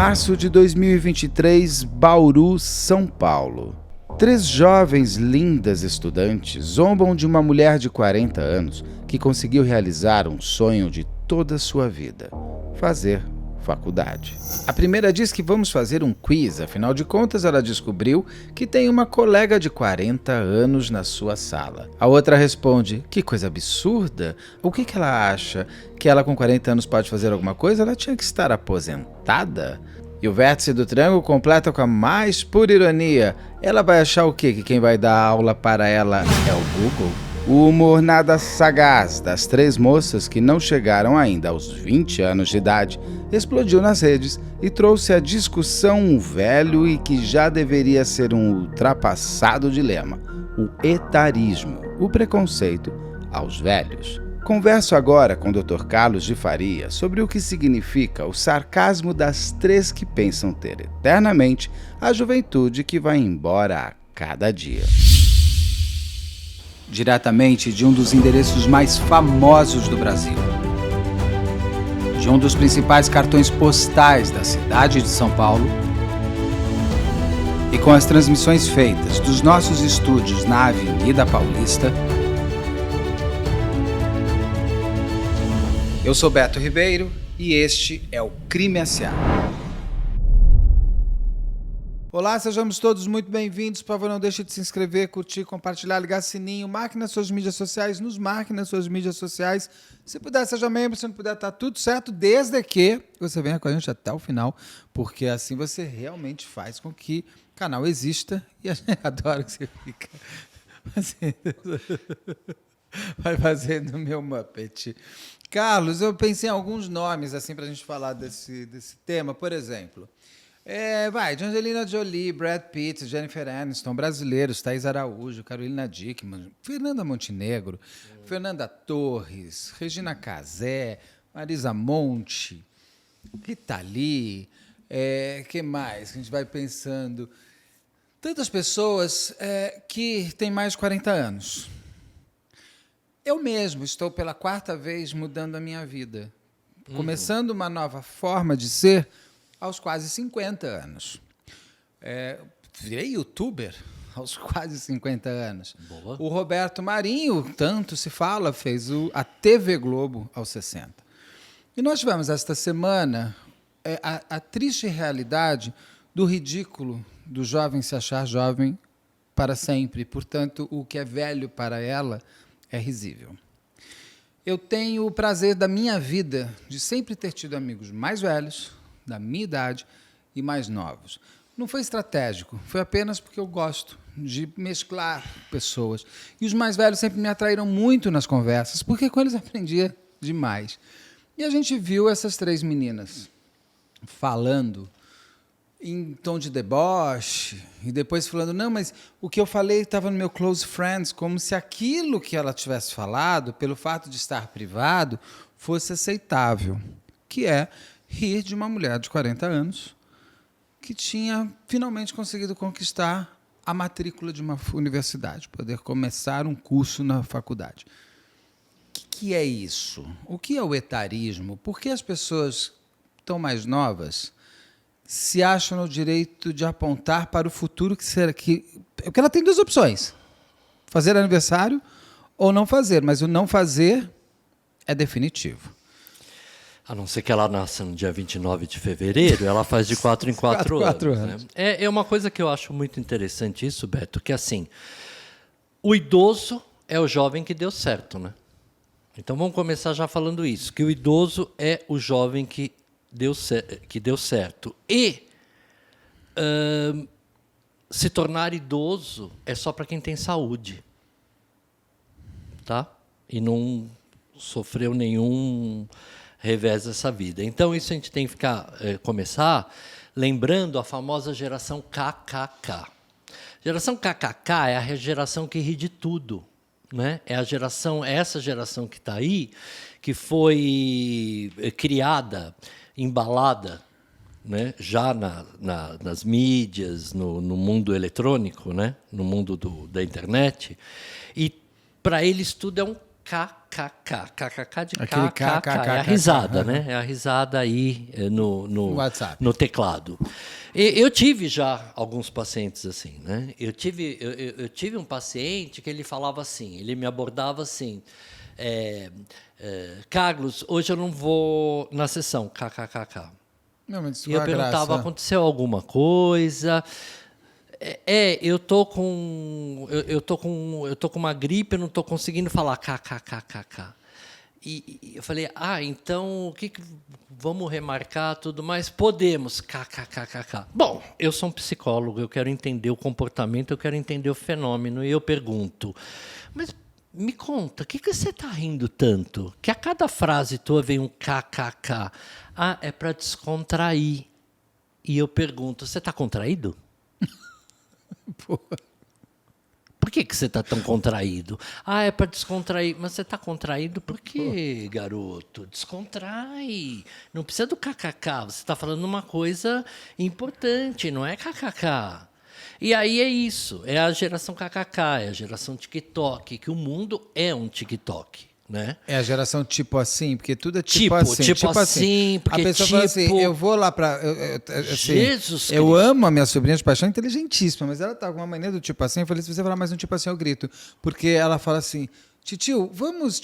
Março de 2023, Bauru, São Paulo. 3 jovens lindas estudantes zombam de uma mulher de 40 anos que conseguiu realizar um sonho de toda a sua vida: fazer faculdade. A primeira diz que vamos fazer um quiz, afinal de contas ela descobriu que tem uma colega de 40 anos na sua sala. A outra responde: que coisa absurda, o que ela acha? Que ela com 40 anos pode fazer alguma coisa? Ela tinha que estar aposentada? E o vértice do triângulo completa com a mais pura ironia: ela vai achar o quê? Que quem vai dar aula para ela é o Google? O humor nada sagaz das 3 moças que não chegaram ainda aos 20 anos de idade explodiu nas redes e trouxe à discussão um velho e que já deveria ser um ultrapassado dilema: o etarismo, o preconceito aos velhos. Converso agora com o Dr. Carlos de Faria sobre o que significa o sarcasmo das 3 que pensam ter eternamente a juventude que vai embora a cada dia. Diretamente de um dos endereços mais famosos do Brasil, de um dos principais cartões postais da cidade de São Paulo, e com as transmissões feitas dos nossos estúdios na Avenida Paulista, eu sou Beto Ribeiro e este é o Crime S.A. Olá, sejamos todos muito bem-vindos. Por favor, não deixe de se inscrever, curtir, compartilhar, ligar sininho, marque nas suas mídias sociais, nos marque nas suas mídias sociais. Se puder, seja membro, se não puder, tá tudo certo, desde que você venha com a gente até o final, porque assim você realmente faz com que o canal exista e a gente adora que você fica vai fazendo o meu Muppet. Carlos, eu pensei em alguns nomes assim para a gente falar desse tema, por exemplo. De Angelina Jolie, Brad Pitt, Jennifer Aniston, brasileiros, Thaís Araújo, Carolina Dickmann, Fernanda Montenegro, Fernanda Torres, Regina Casé, Marisa Monte, Rita Lee, que mais? A gente vai pensando. Tantas pessoas que têm mais de 40 anos. Eu mesmo estou pela 4ª vez mudando a minha vida, começando uma nova forma de ser aos quase 50 anos. Virei youtuber aos quase 50 anos. Boa. O Roberto Marinho, tanto se fala, fez a TV Globo aos 60. E nós tivemos esta semana a triste realidade do ridículo do jovem se achar jovem para sempre. Portanto, o que é velho para ela é risível. Eu tenho o prazer da minha vida de sempre ter tido amigos mais velhos, da minha idade e mais novos. Não foi estratégico, foi apenas porque eu gosto de mesclar pessoas. E os mais velhos sempre me atraíram muito nas conversas, porque com eles aprendia demais. E a gente viu essas 3 meninas falando em tom de deboche, e depois falando: não, mas o que eu falei estava no meu close friends, como se aquilo que ela tivesse falado, pelo fato de estar privado, fosse aceitável, que é rir de uma mulher de 40 anos que tinha finalmente conseguido conquistar a matrícula de uma universidade, poder começar um curso na faculdade. O que é isso? O que é o etarismo? Por que as pessoas tão mais novas se acham no direito de apontar para o futuro que será que... Porque ela tem 2 opções: fazer aniversário ou não fazer, mas o não fazer é definitivo. A não ser que ela nasça no dia 29 de fevereiro, ela faz de 4 em 4 anos. Né? É uma coisa que eu acho muito interessante isso, Beto, que assim, o idoso é o jovem que deu certo, né? Então vamos começar já falando isso, que o idoso é o jovem que deu certo. E se tornar idoso é só para quem tem saúde, tá? E não sofreu nenhum revés dessa vida. Então, isso a gente tem que começar lembrando a famosa geração KKK. Geração KKK é a geração que ri de tudo, né? Essa geração que está aí, que foi criada, embalada, né? Já nas mídias, no mundo eletrônico, né? No mundo da internet. E, para eles, tudo é um KKK. KKK de Aquele KKK. É a KKK. risada, né? É a risada aí no WhatsApp. no teclado. Eu tive já alguns pacientes assim, né? Eu tive um paciente que ele falava assim, ele me abordava assim, Carlos, hoje eu não vou na sessão, kkkk. Não, mas E eu perguntava, graça. aconteceu alguma coisa? Eu tô com uma gripe, eu não tô conseguindo falar kkkk. E eu falei, então vamos remarcar tudo mais? Podemos, kkkk. Bom, eu sou um psicólogo, eu quero entender o comportamento, eu quero entender o fenômeno, e eu pergunto, mas me conta, o que você está rindo tanto? Que a cada frase tua vem um kkk. É para descontrair. E eu pergunto, você está contraído? Porra. Por que você está tão contraído? É para descontrair. Mas você está contraído por quê, garoto? Descontrai. Não precisa do kkk. Você está falando uma coisa importante, não é kkk. E aí é isso. É a geração kkk, é a geração TikTok, que o mundo é um TikTok. Né? É a geração tipo assim, porque tudo é tipo assim. Porque a pessoa fala assim, eu vou lá para... Jesus eu Cristo. amo a minha sobrinha de paixão, inteligentíssima, mas ela tá com uma mania do tipo assim, eu falei, se você falar mais um tipo assim, eu grito. Porque ela fala assim, titio, vamos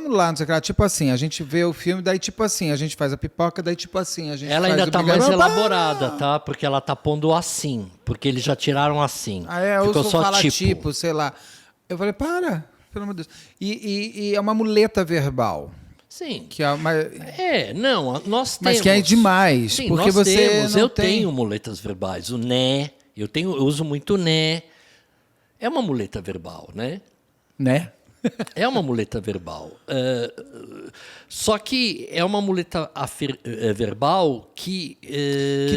lá, não sei o que lá, tipo assim, a gente vê o filme, daí tipo assim, a gente faz a pipoca, daí tipo assim, a gente ela faz ainda o tá mais brigadeiro. elaborada, tá? Porque ela tá pondo assim, porque eles já tiraram assim. Ficou só falar tipo, sei lá. Eu falei, pelo amor de Deus. E é uma muleta verbal. Sim. Que é uma... nós temos. Mas que é demais. Sim, porque nós você temos. não Eu tem... tenho muletas verbais. O né, eu uso muito né. É uma muleta verbal, né? Né? É uma muleta verbal. Só que é uma muleta verbal que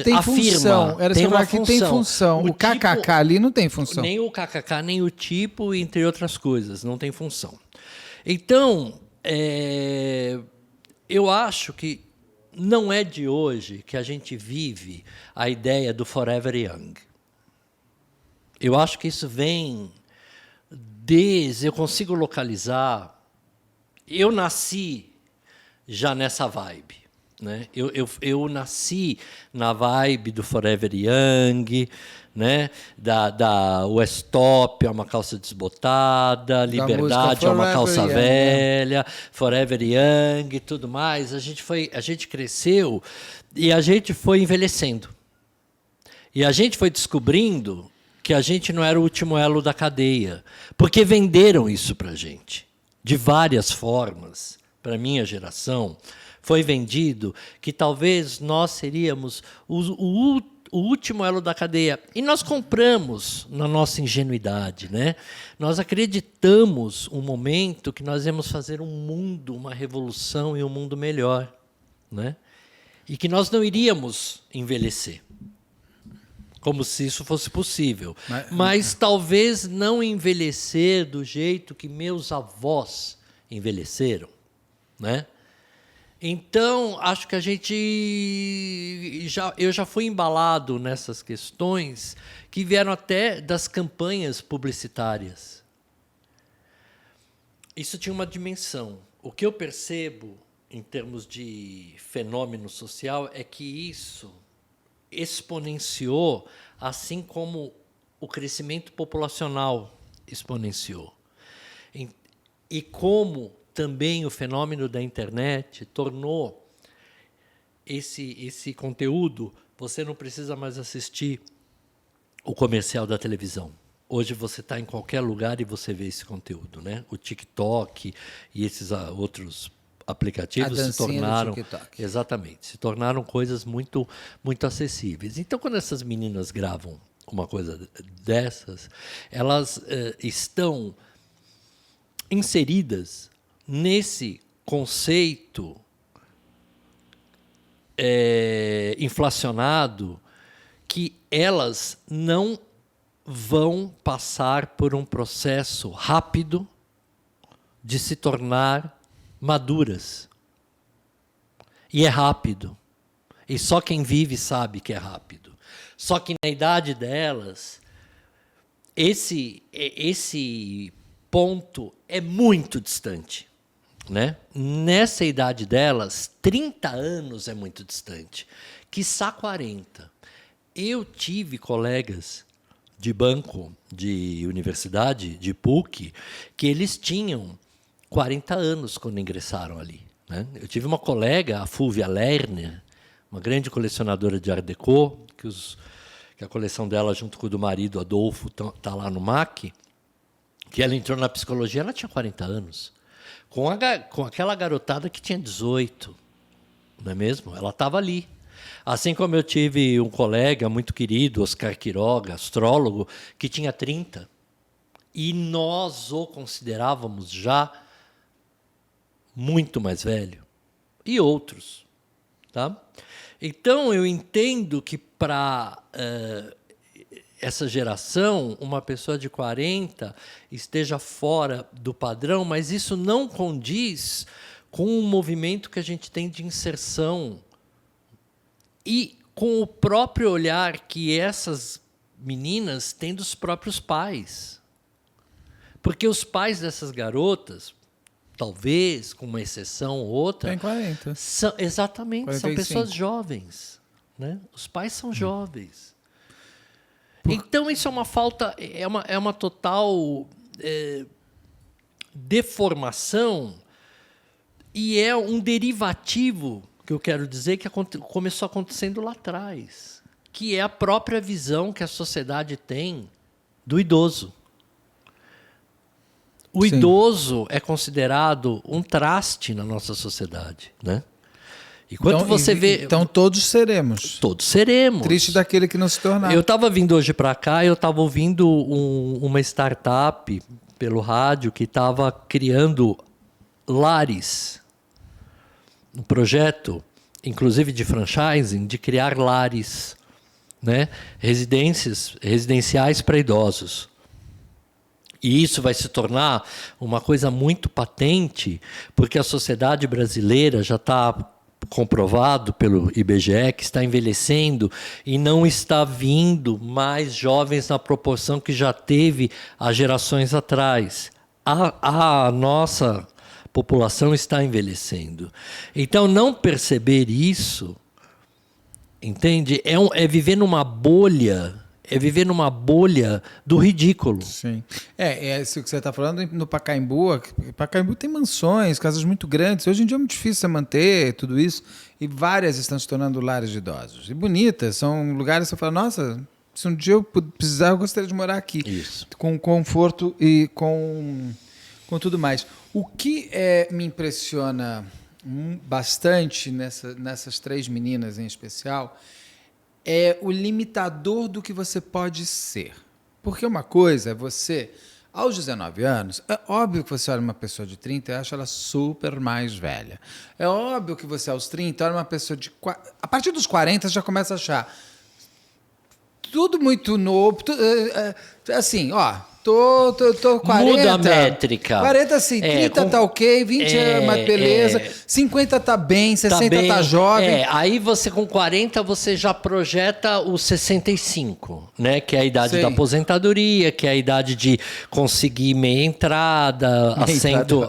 tem afirma. Função. Era tem uma que tem função. O kkk ali não tem função. Nem o kkk, nem o tipo, entre outras coisas. Não tem função. Então, eu acho que não é de hoje que a gente vive a ideia do Forever Young. Eu acho que isso vem eu consigo localizar. Eu nasci já nessa vibe. Né? Eu nasci na vibe do Forever Young, né? da West Top é uma calça desbotada, Liberdade é uma calça Young, velha, né? Forever Young e tudo mais. A gente cresceu e a gente foi envelhecendo. E a gente foi descobrindo que a gente não era o último elo da cadeia, porque venderam isso para a gente, de várias formas. Para a minha geração, foi vendido que talvez nós seríamos o último elo da cadeia. E nós compramos na nossa ingenuidade. Né? Nós acreditamos um momento que nós íamos fazer um mundo, uma revolução e um mundo melhor. Né? E que nós não iríamos envelhecer. Como se isso fosse possível. Mas talvez não envelhecer do jeito que meus avós envelheceram. Né? Então, acho que eu já fui embalado nessas questões que vieram até das campanhas publicitárias. Isso tinha uma dimensão. O que eu percebo, em termos de fenômeno social, é que isso exponenciou, assim como o crescimento populacional exponenciou. E como também o fenômeno da internet tornou esse conteúdo, você não precisa mais assistir o comercial da televisão. Hoje você está em qualquer lugar e você vê esse conteúdo. Né? O TikTok e esses outros aplicativos se tornaram se tornaram coisas muito muito acessíveis. Então, quando essas meninas gravam uma coisa dessas, elas estão inseridas nesse conceito inflacionado que elas não vão passar por um processo rápido de se tornar maduras. E é rápido. E só quem vive sabe que é rápido. Só que na idade delas, esse ponto é muito distante. né? Nessa idade delas, 30 anos é muito distante, quiçá 40. Eu tive colegas de banco, de universidade, de PUC, que eles tinham 40 anos quando ingressaram ali, né? Eu tive uma colega, a Fúvia Lerner, uma grande colecionadora de Art Deco, que a coleção dela, junto com o do marido, Adolfo, está lá no MAC, que ela entrou na psicologia, ela tinha 40 anos. Com aquela garotada que tinha 18, não é mesmo? Ela estava ali. Assim como eu tive um colega muito querido, Oscar Quiroga, astrólogo, que tinha 30, e nós o considerávamos já muito mais velho. E outros. Tá? Então, eu entendo que para essa geração, uma pessoa de 40 esteja fora do padrão, mas isso não condiz com o movimento que a gente tem de inserção e com o próprio olhar que essas meninas têm dos próprios pais. Porque os pais dessas garotas, talvez, com uma exceção ou outra... Tem 40. Exatamente, 45. são pessoas jovens. Né? Os pais são jovens. Então, isso é uma falta, é uma total deformação e é um derivativo, que eu quero dizer, que começou acontecendo lá atrás, que é a própria visão que a sociedade tem do idoso. O Sim. idoso é considerado um traste na nossa sociedade, né? E quando você vê... Então todos seremos. Todos seremos. Triste daquele que não se tornar. Eu estava vindo hoje para cá, eu estava ouvindo uma startup pelo rádio que estava criando lares. Um projeto, inclusive de franchising, de criar lares, né? Residenciais para idosos. E isso vai se tornar uma coisa muito patente, porque a sociedade brasileira já está comprovado pelo IBGE que está envelhecendo e não está vindo mais jovens na proporção que já teve há gerações atrás. A nossa população está envelhecendo. Então, não perceber isso, entende? É viver numa bolha. É viver numa bolha do ridículo. Sim. É isso que você está falando no Pacaembu. Pacaembu tem mansões, casas muito grandes. Hoje em dia é muito difícil você manter tudo isso. E várias estão se tornando lares de idosos. E bonitas. São lugares que você fala, nossa, se um dia eu precisar, eu gostaria de morar aqui. Isso. Com conforto e com tudo mais. O que me impressiona bastante nessas três meninas em especial é o limitador do que você pode ser. Porque uma coisa é você, aos 19 anos, é óbvio que você olha uma pessoa de 30 e acha ela super mais velha. É óbvio que você, aos 30, olha uma pessoa de... A partir dos 40, você já começa a achar tudo muito novo. Assim, ó... Tô 40. Muda a métrica. 40 sim, 30 tá ok, 20 é uma beleza, 50 tá bem, 60 tá jovem. Aí você com 40 você já projeta os 65, né? Que é a idade da aposentadoria, que é a idade de conseguir meia entrada,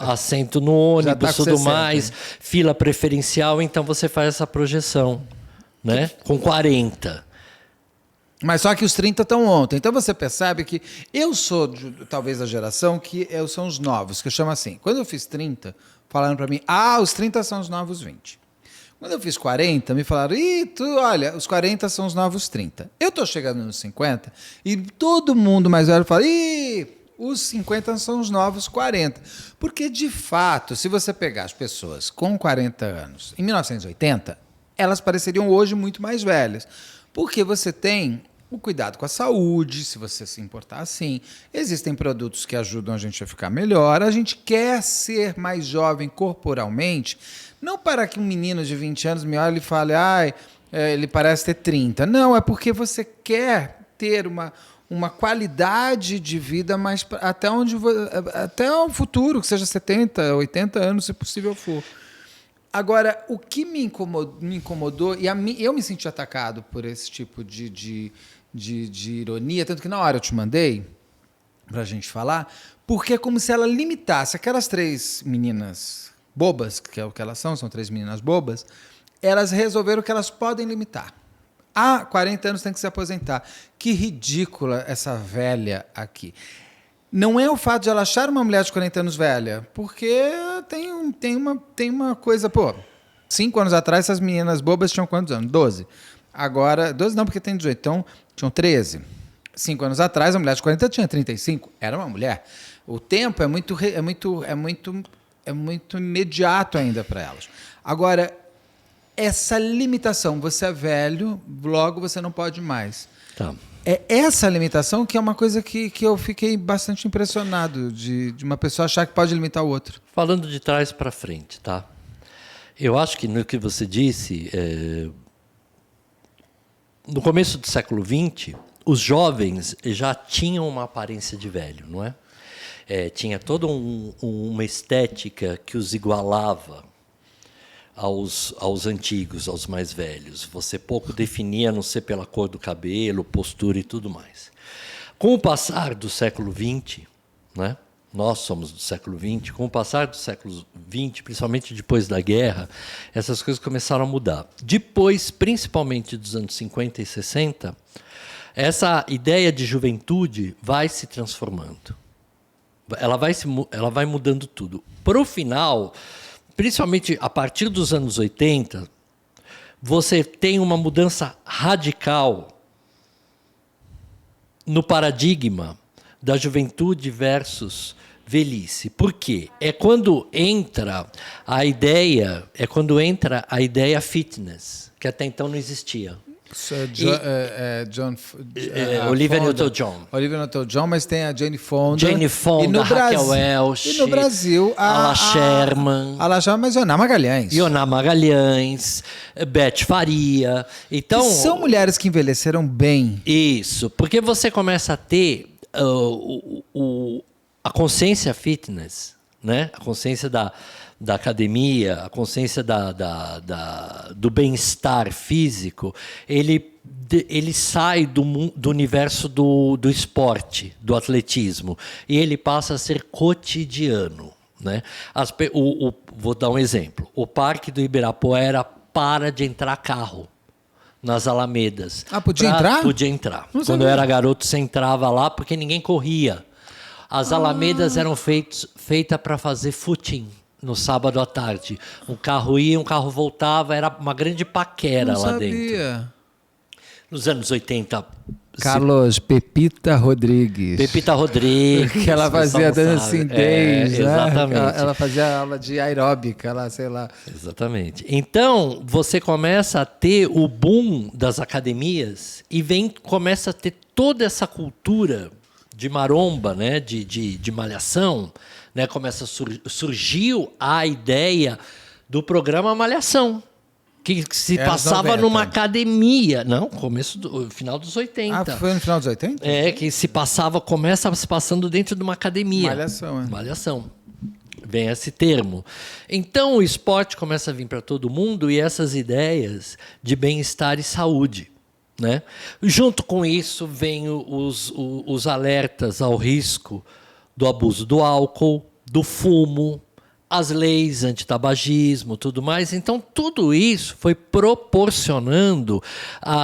assento no ônibus, tudo 60, mais, fila preferencial, então você faz essa projeção, né? Com 40. Mas só que os 30 estão ontem. Então você percebe que eu sou, talvez, a geração que são os novos, que eu chamo assim. Quando eu fiz 30, falaram para mim, os 30 são os novos 20. Quando eu fiz 40, me falaram, olha, os 40 são os novos 30. Eu estou chegando nos 50 e todo mundo mais velho fala, os 50 são os novos 40. Porque, de fato, se você pegar as pessoas com 40 anos em 1980, elas pareceriam hoje muito mais velhas. Porque você tem o cuidado com a saúde, se você se importar assim. Existem produtos que ajudam a gente a ficar melhor. A gente quer ser mais jovem corporalmente, não para que um menino de 20 anos me olhe e fale, ele parece ter 30. Não, é porque você quer ter uma qualidade de vida mais até o futuro, que seja 70, 80 anos, se possível for. Agora, o que me incomodou e eu me senti atacado por esse tipo de ironia, tanto que na hora eu te mandei para a gente falar, porque é como se ela limitasse aquelas três meninas bobas, que é o que elas são 3 meninas bobas, elas resolveram que elas podem limitar. 40 anos tem que se aposentar. Que ridícula essa velha aqui. Não é o fato de ela achar uma mulher de 40 anos velha, porque tem uma coisa, 5 anos atrás essas meninas bobas tinham quantos anos? 12. Agora, 12 não, porque tem 18, então tinham 13. 5 anos atrás a mulher de 40 tinha 35, era uma mulher. O tempo é muito imediato ainda para elas. Agora, essa limitação, você é velho, logo você não pode mais. Tá. É essa limitação que é uma coisa que eu fiquei bastante impressionado de uma pessoa achar que pode limitar o outro. Falando de trás para frente, tá? Eu acho que no que você disse, no começo do século XX, os jovens já tinham uma aparência de velho, não é? Tinha toda uma estética que os igualava aos antigos, aos mais velhos. Você pouco definia, a não ser pela cor do cabelo, postura e tudo mais. Com o passar do século XX, né? Nós somos do século XX, com o passar do século XX, principalmente depois da guerra, essas coisas começaram a mudar. Depois, principalmente dos anos 50 e 60, essa ideia de juventude vai se transformando. Ela vai mudando tudo. Para o final, principalmente a partir dos anos 80, você tem uma mudança radical no paradigma da juventude versus velhice. Por quê? É quando entra a ideia fitness, que até então não existia. Olivia Newton-John. Olivia Newton-John, mas tem a Jane Fonda. Raquel Welch. E no Brasil, a Sherman. A La Sherman, mas Ioná Magalhães. Beth Faria. Então, que são mulheres que envelheceram bem. Isso, porque você começa a ter a consciência fitness, né? A consciência da academia, a consciência do bem-estar físico, ele sai do universo do esporte, do atletismo, e ele passa a ser cotidiano, né? Vou dar um exemplo. O Parque do Ibirapuera para de entrar carro nas alamedas. Podia entrar? Podia entrar. Quando eu era garoto, você entrava lá porque ninguém corria. As alamedas eram feitas para fazer footing no sábado à tarde. Um carro ia, um carro voltava, era uma grande paquera lá dentro. Nos anos 80... Carlos, Pepita Rodrigues. Que ela fazia dancing days, né? Exatamente. Ela fazia aula de aeróbica lá, sei lá. Exatamente. Então, você começa a ter o boom das academias e começa a ter toda essa cultura de maromba, né? de malhação, né? Surgiu a ideia do programa Malhação, que se passava numa academia. Não, final dos 80. Foi no final dos 80? Que começa se passando dentro de uma academia. Malhação. Vem esse termo. Então, o esporte começa a vir para todo mundo e essas ideias de bem-estar e saúde, né? Junto com isso, vem os alertas ao risco do abuso do álcool, do fumo, as leis antitabagismo, tudo mais. Então, tudo isso foi proporcionando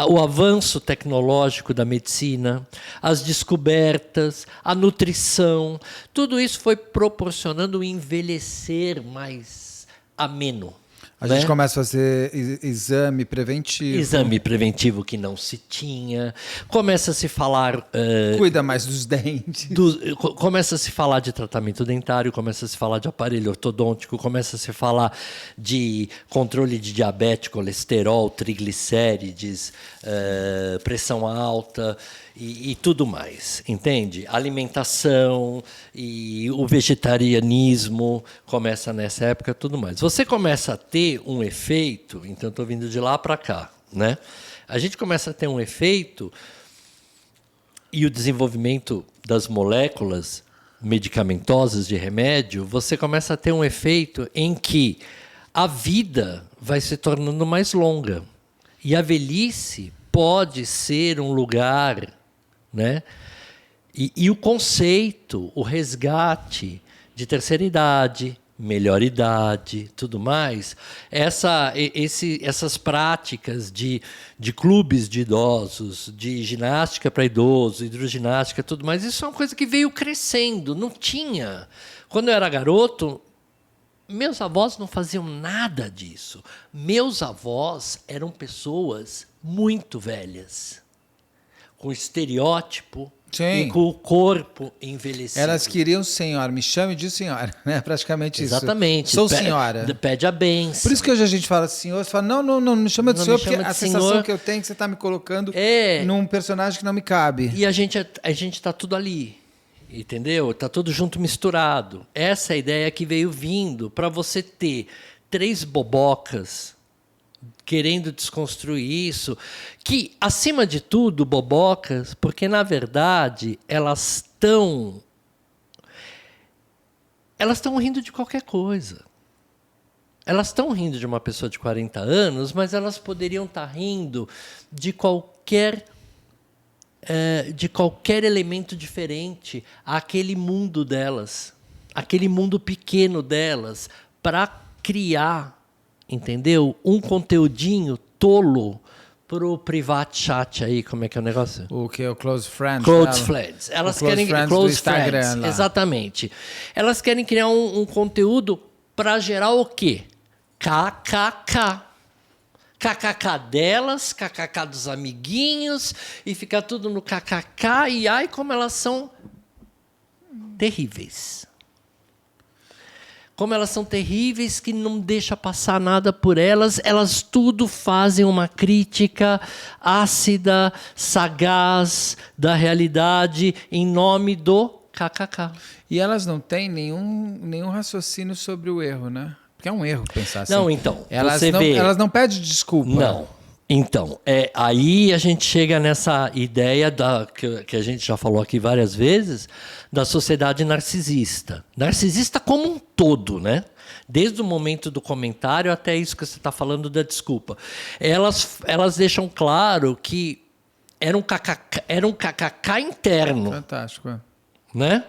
o avanço tecnológico da medicina, as descobertas, a nutrição. Tudo isso foi proporcionando um envelhecer mais ameno. A gente começa a fazer exame preventivo. Exame preventivo que não se tinha. Começa a se falar... Cuida mais dos dentes. Começa a se falar de tratamento dentário, começa a se falar de aparelho ortodôntico, começa a se falar de controle de diabetes, colesterol, triglicérides, pressão alta e tudo mais, entende? Alimentação e o vegetarianismo começa nessa época, tudo mais. Você começa a ter um efeito, então estou vindo de lá para cá, né? A gente começa a ter um efeito e o desenvolvimento das moléculas medicamentosas de remédio, você começa a ter um efeito em que a vida vai se tornando mais longa. E a velhice pode ser um lugar, né? E o conceito, o resgate de terceira idade, melhor idade, tudo mais, essas práticas de clubes de idosos, de ginástica para idosos, hidroginástica, tudo mais, isso é uma coisa que veio crescendo, não tinha. Quando eu era garoto, meus avós não faziam nada disso. Meus avós eram pessoas muito velhas, com estereótipo, Sim. e com o corpo envelhecido. Elas queriam senhora, me chame de senhora, né? Praticamente isso. Exatamente. Sou senhora. Pede a benção. Por isso que hoje a gente fala senhor, você fala, não, me chama de Não senhor, me porque chama de a sensação senhor. que eu tenho é que você está me colocando É. num personagem que não me cabe. E a gente está tudo ali, entendeu? Está tudo junto, misturado. Essa é a ideia que veio vindo para você ter 3 bobocas querendo desconstruir isso, que, acima de tudo, bobocas, porque, na verdade, elas estão rindo de qualquer coisa. Elas estão rindo de uma pessoa de 40 anos, mas elas poderiam estar rindo de qualquer elemento diferente àquele mundo delas, aquele mundo pequeno delas, para criar, entendeu? Um conteúdinho tolo pro private chat aí, como é que é o negócio? O que é o Close Friends? Close Friends. Elas querem Friends do Close Instagram Friends, lá. exatamente. Elas querem criar um conteúdo para gerar o quê? KKK. KKK delas, KKK dos amiguinhos, e ficar tudo no KKK, e ai como elas são terríveis. Como elas são terríveis, que não deixa passar nada por elas, elas tudo fazem uma crítica ácida, sagaz da realidade em nome do KKK. E elas não têm nenhum raciocínio sobre o erro, né? Porque é um erro pensar assim. Não, então, elas você não, vê... Elas não pedem desculpa. Não. Então, aí a gente chega nessa ideia que a gente já falou aqui várias vezes, da sociedade narcisista. Narcisista como um todo, né? Desde o momento do comentário até isso que você está falando da desculpa. Elas deixam claro que era um KKK interno. Fantástico, é. Né?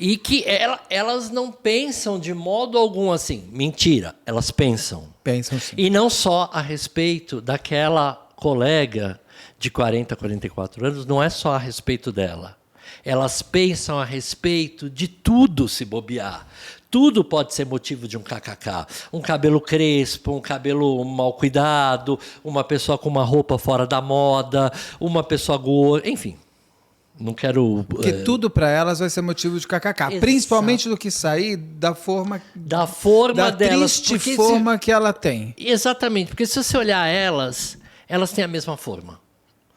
E que elas não pensam de modo algum assim. Mentira, elas pensam. Pensam sim. E não só a respeito daquela colega de 40, 44 anos, não é só a respeito dela. Elas pensam a respeito de tudo se bobear. Tudo pode ser motivo de um KKK. Um cabelo crespo, um cabelo mal cuidado, uma pessoa com uma roupa fora da moda, uma pessoa gorda, enfim. Não quero... Porque tudo para elas vai ser motivo de kkk. Exato. Principalmente do que sair da forma da delas. Triste forma que ela tem. Exatamente. Porque se você olhar elas têm a mesma forma.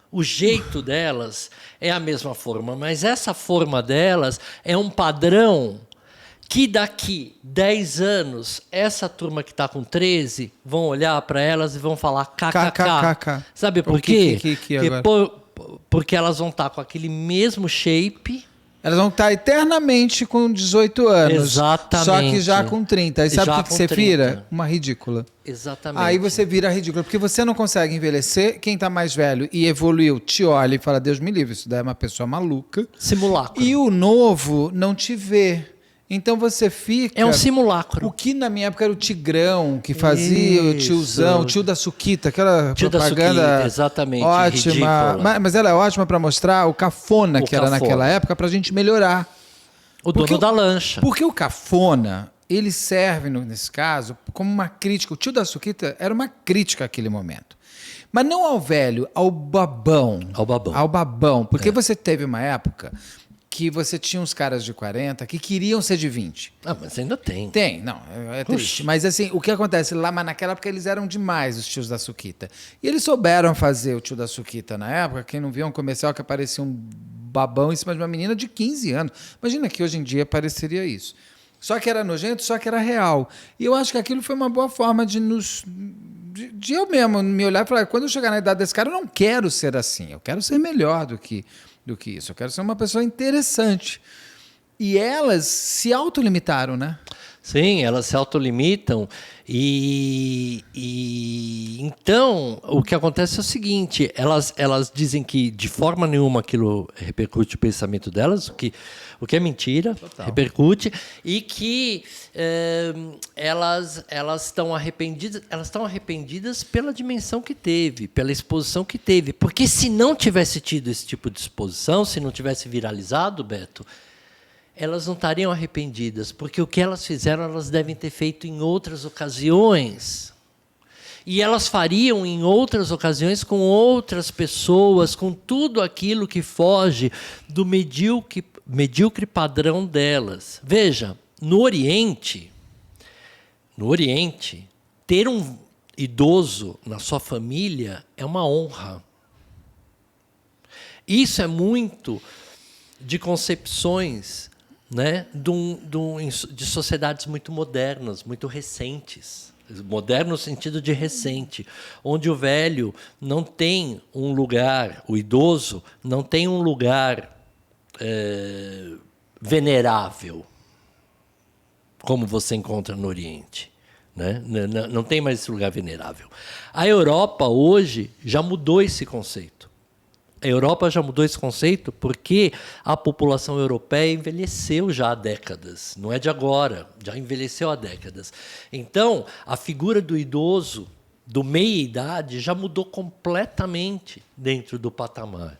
O jeito delas é a mesma forma. Mas essa forma delas é um padrão que daqui 10 anos, essa turma que está com 13 vão olhar para elas e vão falar kkk. Sabe por quê? Porque elas vão estar com aquele mesmo shape. Elas vão estar eternamente com 18 anos. Exatamente. Só que já com 30. E sabe o que você 30. vira? Uma ridícula. Exatamente. Aí você vira ridícula. Porque você não consegue envelhecer. Quem está mais velho e evoluiu te olha e fala, Deus me livre, isso daí é uma pessoa maluca. Simulacro. E o novo não te vê. Então você fica... É um simulacro. O que na minha época era o Tigrão, que fazia o tiozão, o tio da Suquita, aquela Tio propaganda da Suquita, exatamente, ótima. ridícula. Mas ela é ótima para mostrar o cafona que era naquela época para a gente melhorar. O dono da lancha. Porque o cafona, ele serve, nesse caso, como uma crítica. O tio da Suquita era uma crítica àquele momento. Mas não ao velho, ao babão. Ao babão. Porque você teve uma época... que você tinha uns caras de 40 que queriam ser de 20. Ah, mas ainda tem. Tem, não, é triste. Mas assim, o que acontece lá, mas naquela época eles eram demais, os tios da Suquita. E eles souberam fazer o tio da Suquita na época, quem não viu um comercial que aparecia um babão em cima de uma menina de 15 anos. Imagina que hoje em dia pareceria isso. Só que era nojento, só que era real. E eu acho que aquilo foi uma boa forma de eu mesmo me olhar e falar, quando eu chegar na idade desse cara, eu não quero ser assim, eu quero ser melhor do que isso. Eu quero ser uma pessoa interessante. E elas se autolimitaram, né? Sim, elas se autolimitam e então o que acontece é o seguinte, elas dizem que de forma nenhuma aquilo repercute o pensamento delas, o que é mentira. Total. Repercute, e que elas estão arrependidas pela dimensão que teve, pela exposição que teve, porque se não tivesse tido esse tipo de exposição, se não tivesse viralizado, Beto, elas não estariam arrependidas, porque o que elas fizeram, elas devem ter feito em outras ocasiões. E elas fariam em outras ocasiões com outras pessoas, com tudo aquilo que foge do medíocre padrão delas. Veja, no Oriente, ter um idoso na sua família é uma honra. Isso é muito de concepções, né, de sociedades muito modernas, muito recentes. Moderno no sentido de recente, onde o velho não tem um lugar, o idoso não tem um lugar venerável, como você encontra no Oriente. Né? Não tem mais esse lugar venerável. A Europa hoje já mudou esse conceito. A Europa já mudou esse conceito porque a população europeia envelheceu já há décadas. Não é de agora, já envelheceu há décadas. Então, a figura do idoso, do meia-idade, já mudou completamente dentro do patamar.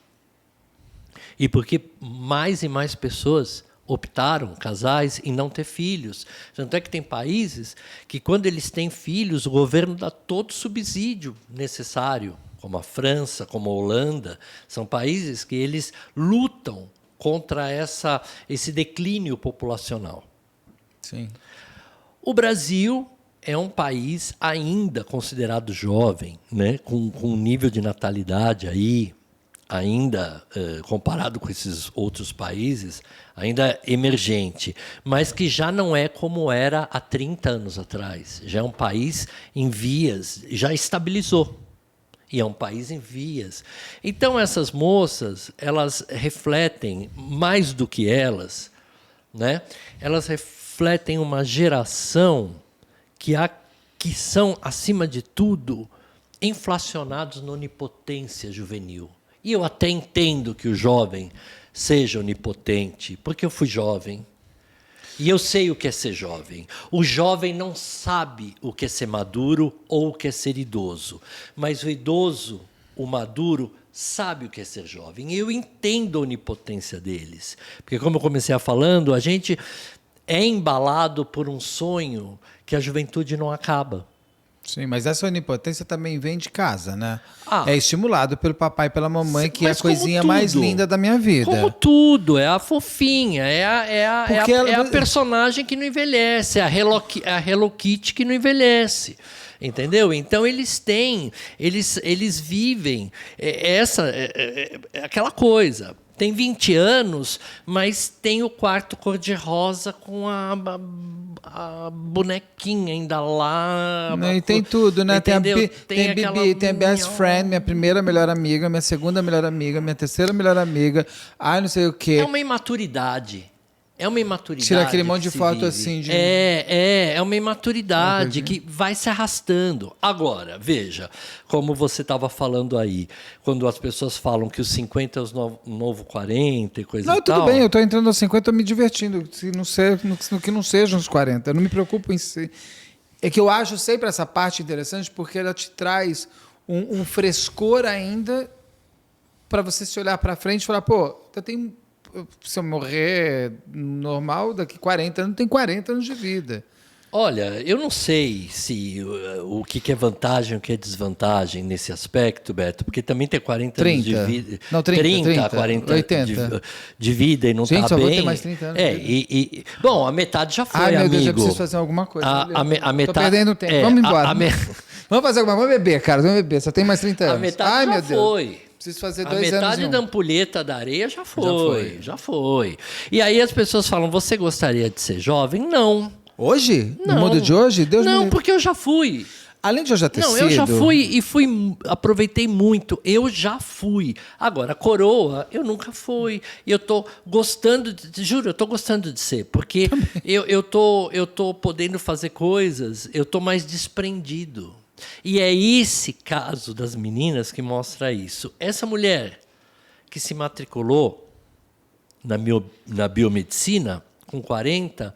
E porque mais e mais pessoas optaram, casais, em não ter filhos. Tanto é que tem países que, quando eles têm filhos, o governo dá todo o subsídio necessário, como a França, como a Holanda. São países que eles lutam contra esse declínio populacional. Sim. O Brasil é um país ainda considerado jovem, né? com um nível de natalidade aí, ainda, comparado com esses outros países, ainda emergente, mas que já não é como era há 30 anos atrás. Já é um país em vias, já estabilizou. E é um país em vias. Então, essas moças, elas refletem, mais do que elas, né? Elas refletem uma geração que são, acima de tudo, inflacionados na onipotência juvenil. E eu até entendo que o jovem seja onipotente, porque eu fui jovem. E eu sei o que é ser jovem. O jovem não sabe o que é ser maduro ou o que é ser idoso. Mas o idoso, o maduro, sabe o que é ser jovem. E eu entendo a onipotência deles. Porque, como eu comecei falando, a gente é embalado por um sonho que a juventude não acaba. Sim, mas essa onipotência também vem de casa, né? É estimulado pelo papai e pela mamãe, que é a coisinha mais linda da minha vida. Como tudo, é a fofinha, é a personagem que não envelhece, é a Hello Kitty que não envelhece. Entendeu? Então eles vivem aquela coisa. Tem 20 anos, mas tem o quarto cor-de-rosa com a bonequinha ainda lá. E tem tudo, né? Entendeu? Tem a Bibi, tem a best friend, minha primeira melhor amiga, minha segunda melhor amiga, minha terceira melhor amiga. Não sei o quê. É uma imaturidade. É uma imaturidade. Tira aquele monte de foto vive. Assim. É uma imaturidade que vai se arrastando. Agora, veja, como você estava falando aí, quando as pessoas falam que os 50 é o novo 40 e coisa e tal. Não, tudo bem, eu estou entrando aos 50, estou me divertindo. Se não ser, no que não sejam os 40. Eu não me preocupo em si. É que eu acho sempre essa parte interessante porque ela te traz um frescor ainda para você se olhar para frente e falar, pô, se eu morrer normal, daqui 40 anos, tem 40 anos de vida. Olha, eu não sei se o que é vantagem e o que é desvantagem nesse aspecto, Beto, porque também ter 40 anos de vida... Não, 30 40 80. De vida e não está bem... Só vou ter mais 30 anos. Bom, a metade já foi, meu amigo. Deus, eu preciso fazer alguma coisa. A metade... Tô perdendo tempo. Vamos embora. Vamos fazer alguma coisa. Vamos beber, cara. Vamos beber. Só tem mais 30 anos. A metade já foi. Preciso fazer 2 anos. A metade da ampulheta da areia já foi. E aí as pessoas falam, você gostaria de ser jovem? Não. Hoje? Não. No mundo de hoje? Deus não, porque eu já fui. Além de eu já ter Não, sido... eu já fui aproveitei muito. Eu já fui. Agora, coroa, eu nunca fui. E eu tô gostando, juro, eu tô gostando de ser, porque eu tô podendo fazer coisas, eu tô mais desprendido. E é esse caso das meninas que mostra isso. Essa mulher que se matriculou na biomedicina com 40,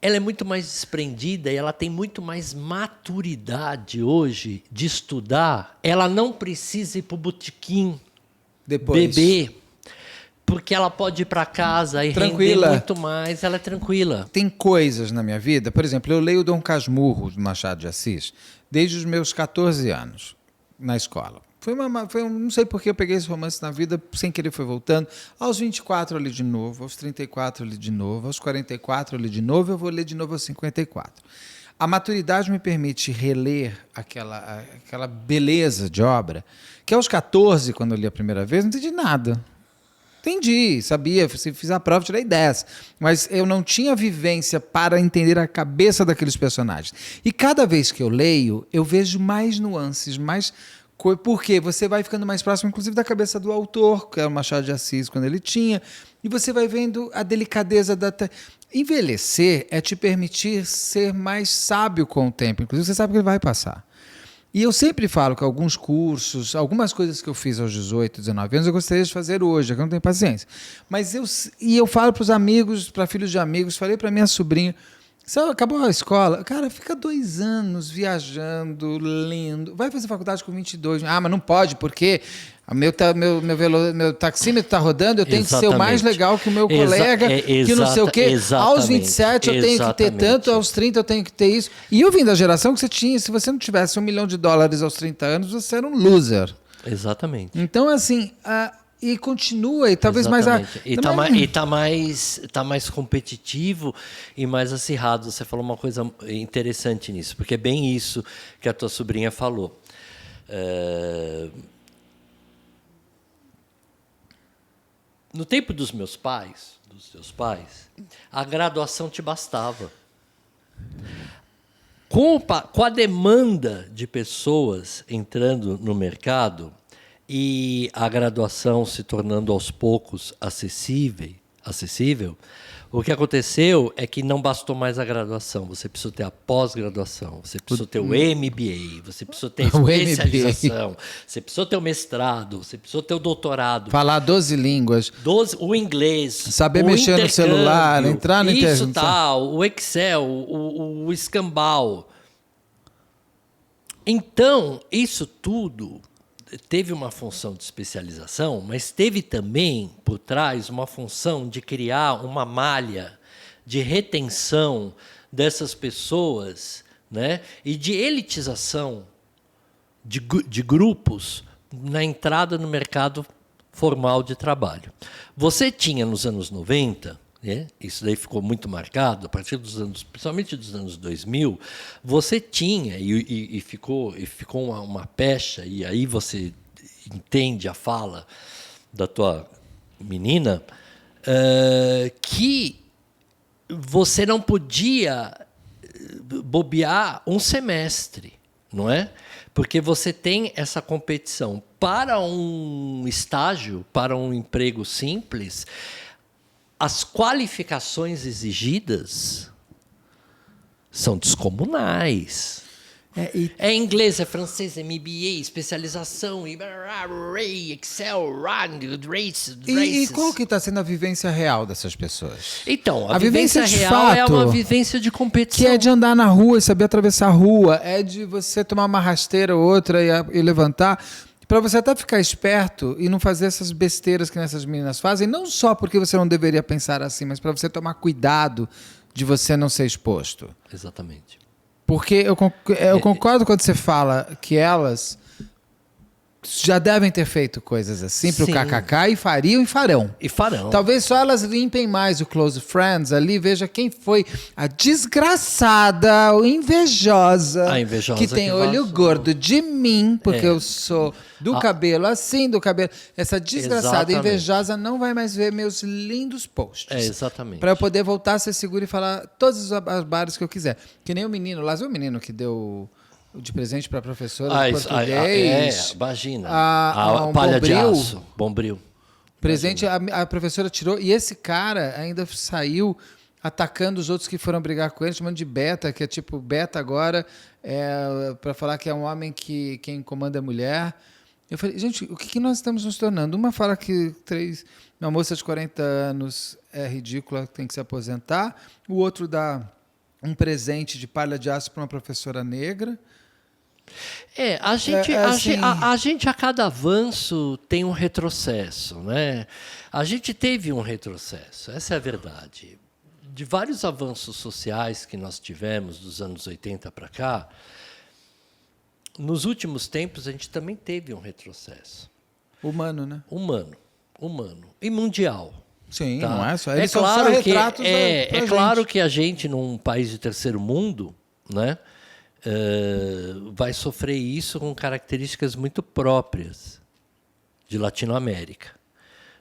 ela é muito mais desprendida e ela tem muito mais maturidade hoje de estudar. Ela não precisa ir para o botequim beber, porque ela pode ir para casa e render muito mais. Ela é tranquila. Tem coisas na minha vida, por exemplo, eu leio Dom Casmurro, do Machado de Assis, desde os meus 14 anos, na escola. Não sei por que eu peguei esse romance na vida, sem querer foi voltando. Aos 24 eu li de novo, aos 34 eu li de novo, aos 44 eu li de novo, eu vou ler de novo aos 54. A maturidade me permite reler aquela beleza de obra, que aos 14, quando eu li a primeira vez, não entendi nada. Entendi, sabia, fiz a prova, tirei 10. Mas eu não tinha vivência para entender a cabeça daqueles personagens. E cada vez que eu leio, eu vejo mais nuances, mais... Porque você vai ficando mais próximo, inclusive, da cabeça do autor, que era o Machado de Assis, quando ele tinha, e você vai vendo a delicadeza da... Envelhecer é te permitir ser mais sábio com o tempo, inclusive você sabe que ele vai passar. E eu sempre falo que alguns cursos, algumas coisas que eu fiz aos 18, 19 anos, eu gostaria de fazer hoje, que eu não tenho paciência. Mas eu falo para os amigos, para filhos de amigos, falei para minha sobrinha, acabou a escola, cara, fica 2 anos viajando, lendo, vai fazer faculdade com 22, mas não pode, porque meu taxímetro está rodando, eu tenho que ser o mais legal que o meu colega, que não sei o quê, aos 27 eu tenho que ter tanto, aos 30 eu tenho que ter isso, e eu vim da geração que você tinha, se você não tivesse $1 milhão aos 30 anos, você era um loser. Exatamente. Então, assim... E continua, e talvez exatamente. Tá mais competitivo e mais acirrado. Você falou uma coisa interessante nisso, porque é bem isso que a tua sobrinha falou. No tempo dos teus pais, a graduação te bastava. Com a demanda de pessoas entrando no mercado, e a graduação se tornando aos poucos acessível, o que aconteceu é que não bastou mais a graduação, você precisou ter a pós-graduação, você precisou ter o MBA, você precisou ter a especialização, você precisou ter o mestrado, você precisou ter o doutorado. Falar 12 línguas. O inglês. Saber mexer no celular, entrar no internet. Isso tal, o Excel, o escambau. Então, isso tudo... teve uma função de especialização, mas teve também, por trás, uma função de criar uma malha de retenção dessas pessoas, né? E de elitização de grupos na entrada no mercado formal de trabalho. Você tinha, nos anos 90... isso daí ficou muito marcado, a partir dos anos, principalmente dos anos 2000, você tinha, e ficou uma pecha, e aí você entende a fala da tua menina, que você não podia bobear um semestre, não é? Porque você tem essa competição para um estágio, para um emprego simples. As qualificações são descomunais. É inglês, é francês, é MBA, especialização, Excel, races. E qual que está sendo a vivência real dessas pessoas? Então, a vivência de real fato, é uma vivência de competição. Que é de andar na rua e saber atravessar a rua, é de você tomar uma rasteira ou outra e levantar... Para você até ficar esperto e não fazer essas besteiras que essas meninas fazem, não só porque você não deveria pensar assim, mas para você tomar cuidado de você não ser exposto. Exatamente. Porque eu concordo quando você fala que elas já devem ter feito coisas assim pro Sim. KKK e fariam e farão. E farão. Talvez só elas limpem mais o Close Friends ali, veja quem foi a desgraçada, ou invejosa, A invejosa que tem que olho vazou. gordo de mim, porque É. eu sou do cabelo assim, do cabelo. Essa desgraçada Exatamente. invejosa não vai mais ver meus lindos posts. É, exatamente. Pra eu poder voltar a ser seguro e falar todos os bares que eu quiser. Que nem o menino, lá viu o menino que deu de presente pra professora de português? Imagina. Um palha de Bombril. aço. Bombril. Presente, a professora tirou. E esse cara ainda saiu atacando os outros que foram brigar com ele, chamando de beta, que é tipo, beta agora, para falar que é um homem que quem comanda é mulher. Eu falei, gente, o que nós estamos nos tornando? Uma fala que uma moça de 40 anos é ridícula, tem que se aposentar. O outro dá um presente de palha de aço para uma professora negra. A gente a cada avanço tem um retrocesso, né? A gente teve um retrocesso, essa é a verdade. De vários avanços sociais que nós tivemos dos anos 80 para cá, nos últimos tempos a gente também teve um retrocesso. Humano, né? Humano e mundial. Sim, Tá? não é só. É Eles são claro só que retratos claro que a gente, num país de terceiro mundo, né, vai sofrer isso com características muito próprias de Latinoamérica.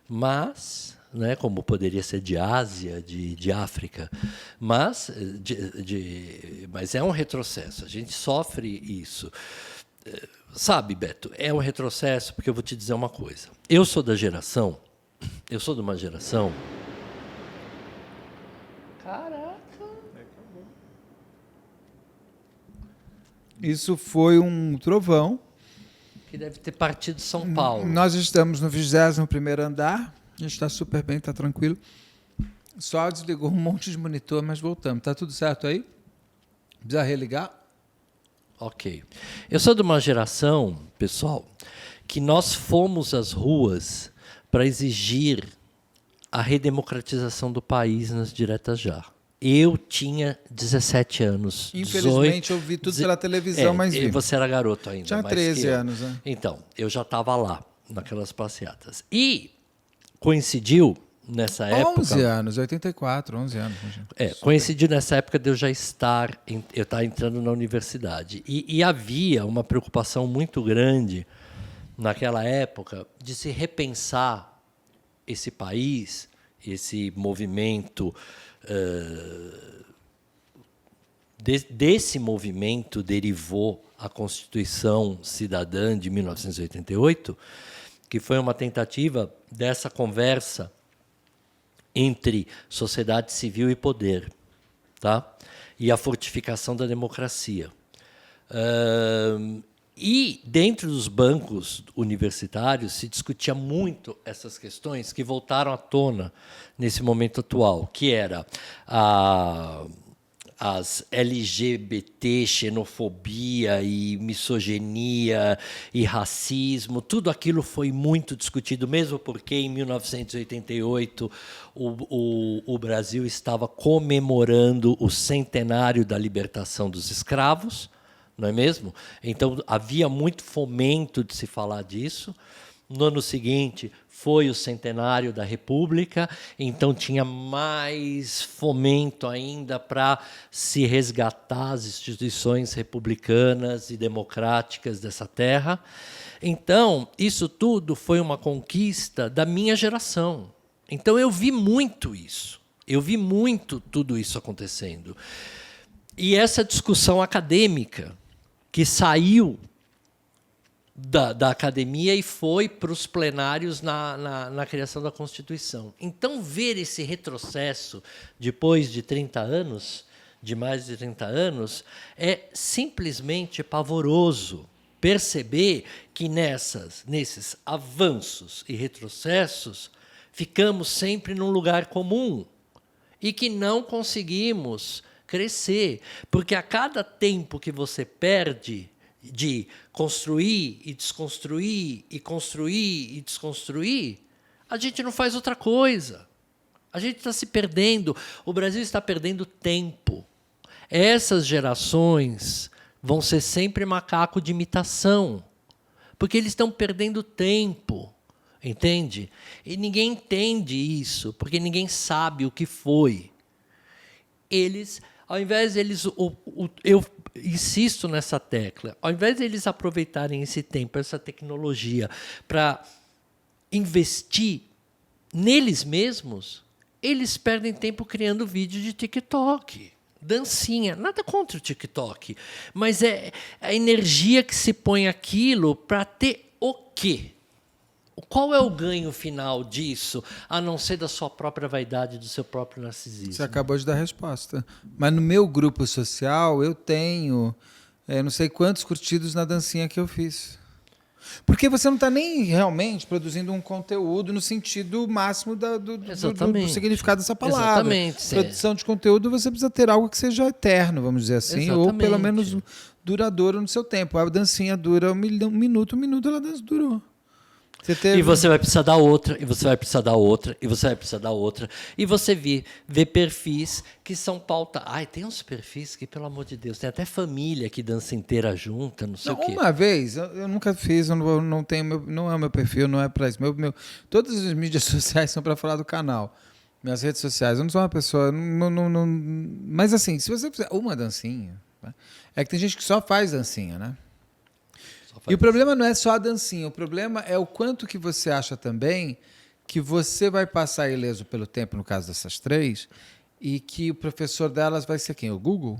Mas, né, como poderia ser de Ásia, de África, mas é um retrocesso. A gente sofre isso. Sabe, Beto, é um retrocesso, porque eu vou te dizer uma coisa. Eu sou de uma geração. Caraca! Isso foi um trovão. Que deve ter partido de São Paulo. Nós estamos no 21º andar. A gente está super bem, está tranquilo. Só desligou um monte de monitor, mas voltamos. Está tudo certo aí? Precisa religar? Ok. Eu sou de uma geração, pessoal, que nós fomos às ruas para exigir a redemocratização do país nas diretas já. Eu tinha 17 anos. Infelizmente, 18, eu vi tudo pela televisão, mas vi. Você era garoto ainda. Tinha mais 13 que eu. anos, né? Então, eu já estava lá, naquelas passeatas. E coincidiu nessa época... 11 anos, 84, 11 anos. Imagina. Coincidiu nessa época de eu já eu estar entrando na universidade. E havia uma preocupação muito grande, naquela época, de se repensar esse país, esse movimento... desse movimento derivou a Constituição Cidadã de 1988, que foi uma tentativa dessa conversa entre sociedade civil e poder, tá? E a fortificação da democracia. E dentro dos bancos universitários se discutia muito essas questões que voltaram à tona nesse momento atual, que era as LGBT, xenofobia e misoginia e racismo, tudo aquilo foi muito discutido, mesmo porque em 1988 o Brasil estava comemorando o centenário da libertação dos escravos, não é mesmo? Então, havia muito fomento de se falar disso. No ano seguinte, foi o centenário da República, então tinha mais fomento ainda para se resgatar as instituições republicanas e democráticas dessa terra. Então, isso tudo foi uma conquista da minha geração. Então, eu vi muito isso. Eu vi muito tudo isso acontecendo. E essa discussão acadêmica que saiu da academia e foi para os plenários na criação da Constituição. Então, ver esse retrocesso depois de 30 anos, de mais de 30 anos, é simplesmente pavoroso perceber que nesses avanços e retrocessos ficamos sempre num lugar comum e que não conseguimos crescer, porque a cada tempo que você perde de construir e desconstruir e construir e desconstruir, a gente não faz outra coisa. A gente está se perdendo. O Brasil está perdendo tempo. Essas gerações vão ser sempre macaco de imitação, porque eles estão perdendo tempo, entende? E ninguém entende isso, porque ninguém sabe o que foi. Eles, ao invés deles, eu insisto nessa tecla, ao invés deles aproveitarem esse tempo, essa tecnologia, para investir neles mesmos, eles perdem tempo criando vídeo de TikTok, dancinha. Nada contra o TikTok, mas é a energia que se põe aquilo para ter o quê? Qual é o ganho final disso, a não ser da sua própria vaidade, do seu próprio narcisismo? Você acabou de dar a resposta. Mas no meu grupo social, eu tenho não sei quantos curtidos na dancinha que eu fiz. Porque você não está nem realmente produzindo um conteúdo no sentido máximo do significado dessa palavra. Exatamente. Produção de conteúdo, você precisa ter algo que seja eterno, vamos dizer assim, ou pelo menos duradouro no seu tempo. A dancinha dura um minuto ela durou. E você vai precisar da outra, e você vai precisar da outra, e você vai precisar da outra. E você vê perfis que são pauta. Ai, tem uns perfis que, pelo amor de Deus, tem até família que dança inteira junta, não sei o quê. Uma vez, eu nunca fiz, eu não tenho, não é o meu perfil, não é para isso. Todas as mídias sociais são para falar do canal. Minhas redes sociais, eu não sou uma pessoa. Mas assim, se você fizer uma dancinha, né? É que tem gente que só faz dancinha, né? E o problema não é só a dancinha, o problema é o quanto que você acha também que você vai passar ileso pelo tempo, no caso dessas três, e que o professor delas vai ser quem? O Google?